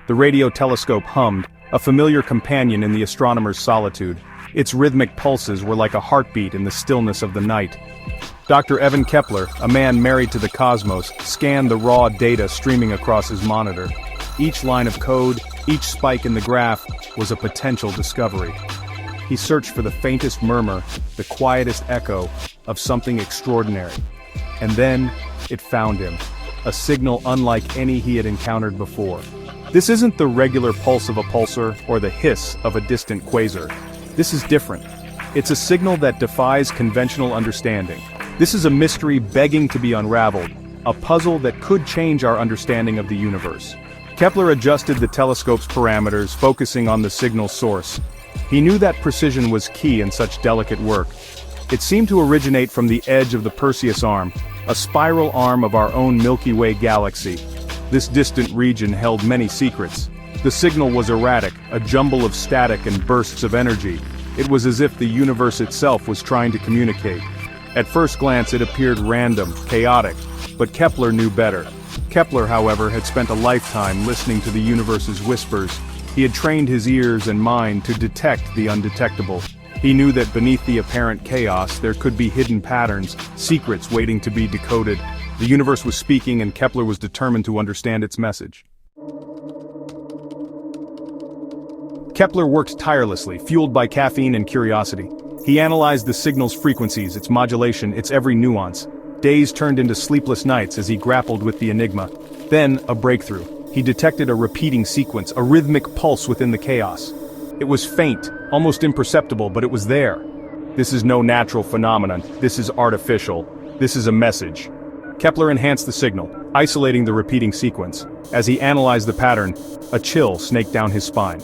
The radio telescope hummed, a familiar companion in the astronomer's solitude. Its rhythmic pulses were like a heartbeat in the stillness of the night. Dr. Evan Kepler, a man married to the cosmos, scanned the raw data streaming across his monitor. Each line of code, each spike in the graph, was a potential discovery. He searched for the faintest murmur, the quietest echo, of something extraordinary. And then, it found him. A signal unlike any he had encountered before. This isn't the regular pulse of a pulsar or the hiss of a distant quasar. This is different. It's a signal that defies conventional understanding. This is a mystery begging to be unraveled, a puzzle that could change our understanding of the universe. Kepler adjusted the telescope's parameters, focusing on the signal's source. He knew that precision was key in such delicate work. It seemed to originate from the edge of the Perseus Arm, a spiral arm of our own Milky Way galaxy. This distant region held many secrets. The signal was erratic, a jumble of static and bursts of energy. It was as if the universe itself was trying to communicate. At first glance it appeared random, chaotic, but Kepler knew better. Kepler, however, had spent a lifetime listening to the universe's whispers. He had trained his ears and mind to detect the undetectable. He knew that beneath the apparent chaos there could be hidden patterns, secrets waiting to be decoded. The universe was speaking and Kepler was determined to understand its message. Kepler worked tirelessly, fueled by caffeine and curiosity. He analyzed the signal's frequencies, its modulation, its every nuance. Days turned into sleepless nights as he grappled with the enigma. Then, a breakthrough. He detected a repeating sequence, a rhythmic pulse within the chaos. It was faint, almost imperceptible, but it was there. This is no natural phenomenon, this is artificial. This is a message. Kepler enhanced the signal, isolating the repeating sequence. As he analyzed the pattern, a chill snaked down his spine.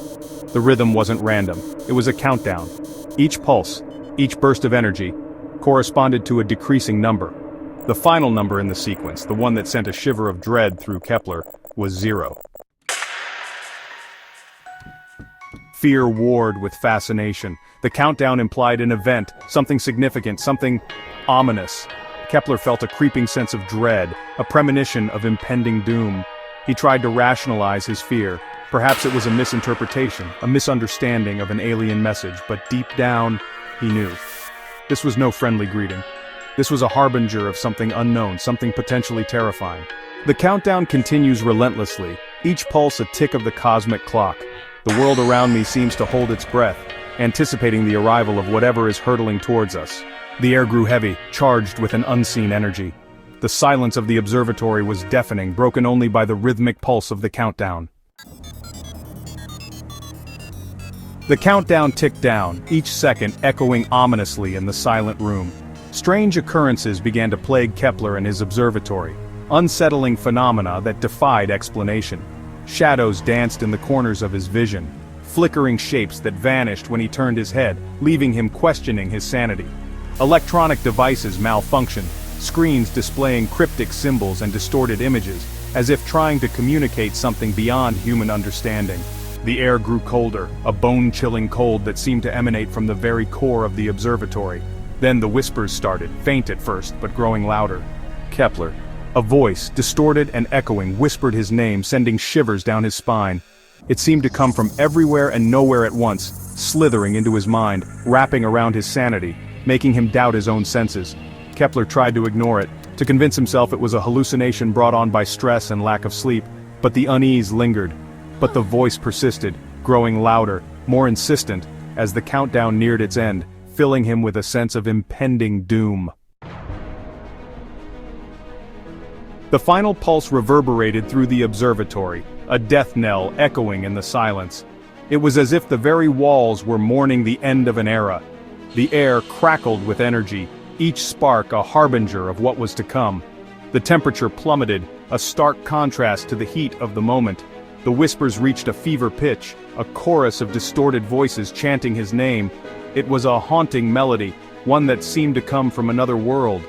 The rhythm wasn't random, it was a countdown. Each pulse, each burst of energy, corresponded to a decreasing number. The final number in the sequence, the one that sent a shiver of dread through Kepler, was 0. Fear warred with fascination. The countdown implied an event, something significant, something ominous. Kepler felt a creeping sense of dread, a premonition of impending doom. He tried to rationalize his fear. Perhaps it was a misinterpretation, a misunderstanding of an alien message, but deep down, he knew. This was no friendly greeting. This was a harbinger of something unknown, something potentially terrifying. The countdown continues relentlessly, each pulse a tick of the cosmic clock. The world around me seems to hold its breath, anticipating the arrival of whatever is hurtling towards us. The air grew heavy, charged with an unseen energy. The silence of the observatory was deafening, broken only by the rhythmic pulse of the countdown. The countdown ticked down, each second echoing ominously in the silent room. Strange occurrences began to plague Kepler and his observatory, unsettling phenomena that defied explanation. Shadows danced in the corners of his vision, flickering shapes that vanished when he turned his head, leaving him questioning his sanity. Electronic devices malfunctioned, screens displaying cryptic symbols and distorted images, as if trying to communicate something beyond human understanding. The air grew colder, a bone-chilling cold that seemed to emanate from the very core of the observatory. Then the whispers started, faint at first, but growing louder. Kepler. A voice, distorted and echoing, whispered his name, sending shivers down his spine. It seemed to come from everywhere and nowhere at once, slithering into his mind, wrapping around his sanity, making him doubt his own senses. Kepler tried to ignore it, to convince himself it was a hallucination brought on by stress and lack of sleep, but the unease lingered. But the voice persisted, growing louder, more insistent, as the countdown neared its end, filling him with a sense of impending doom. The final pulse reverberated through the observatory, a death knell echoing in the silence. It was as if the very walls were mourning the end of an era. The air crackled with energy, each spark a harbinger of what was to come. The temperature plummeted, a stark contrast to the heat of the moment. The whispers reached a fever pitch, a chorus of distorted voices chanting his name. It was a haunting melody, one that seemed to come from another world.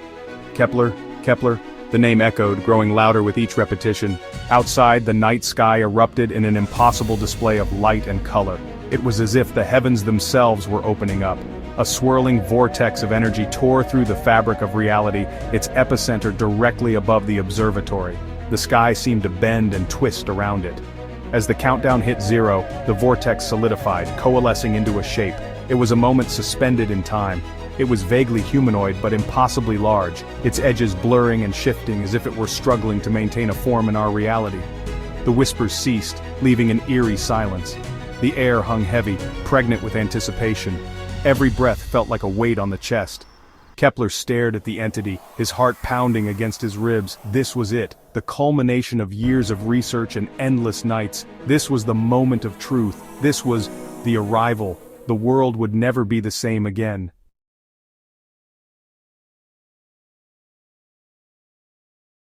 Kepler, Kepler, the name echoed, growing louder with each repetition. Outside, the night sky erupted in an impossible display of light and color. It was as if the heavens themselves were opening up. A swirling vortex of energy tore through the fabric of reality, its epicenter directly above the observatory. The sky seemed to bend and twist around it. As the countdown hit 0, the vortex solidified, coalescing into a shape. It was a moment suspended in time. It was vaguely humanoid but impossibly large, its edges blurring and shifting as if it were struggling to maintain a form in our reality. The whispers ceased, leaving an eerie silence. The air hung heavy, pregnant with anticipation. Every breath felt like a weight on the chest. Kepler stared at the entity, his heart pounding against his ribs. This was it, the culmination of years of research and endless nights. This was the moment of truth. This was the arrival. The world would never be the same again.